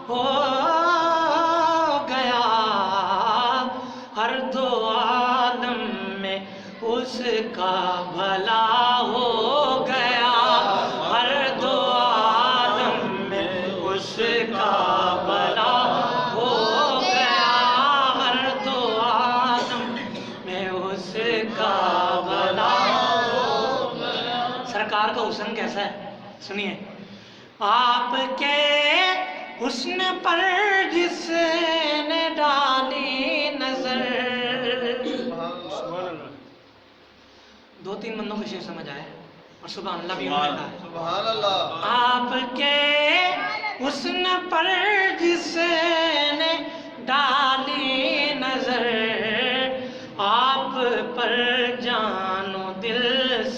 ہو گیا، ہر دو عالم میں اس کا بھلا ہو گیا، ہر دو عالم میں اس کا بھلا ہو گیا، ہر دو عالم میں اس کا بھلا ہو گیا۔ سرکار کا حسن کیسا ہے سنیے، آپ کے حسن پر جس نے ڈالی نظر، دو تین بندوں کو شعر سمجھ آئے اور سبحان اللہ بھی انہوں نے کہا ہے، سبحان اللہ۔ آپ کے حسن پر جس نے ڈالی نظر، آپ پر جان و دل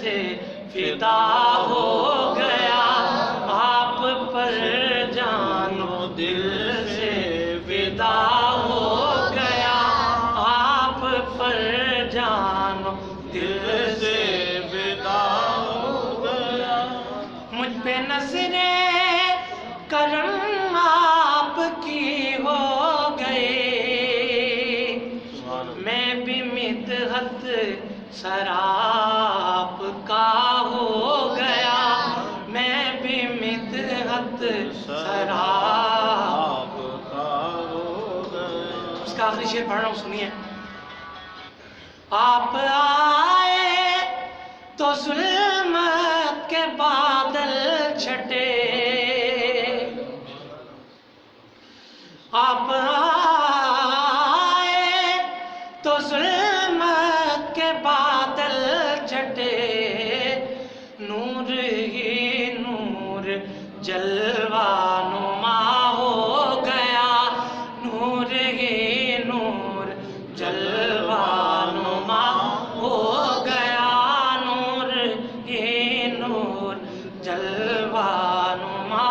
سے فدا ہو گیا، آپ پر جان و دل سے فدا ہو گیا، آپ پر جان و دل سے فدا ہو گیا۔ مجھ پہ نظر کرم آپ کی ہو گئی، میں بھی مدحت سراب کا ہو گیا، میں بھی مدحت سراب کا ہو گیا۔ اس کا آخری شعر پڑھ رہا ہوں سنیے، آپ آئے تو ظلمت کے بادل چھٹے، آپ آئے تو ظلمت کے بادل چھٹے، نور ہی نور جلوہ نما ہو گیا، نور ہی نور جلوہ نما ہو گیا، نور ہی نور جلوہ نما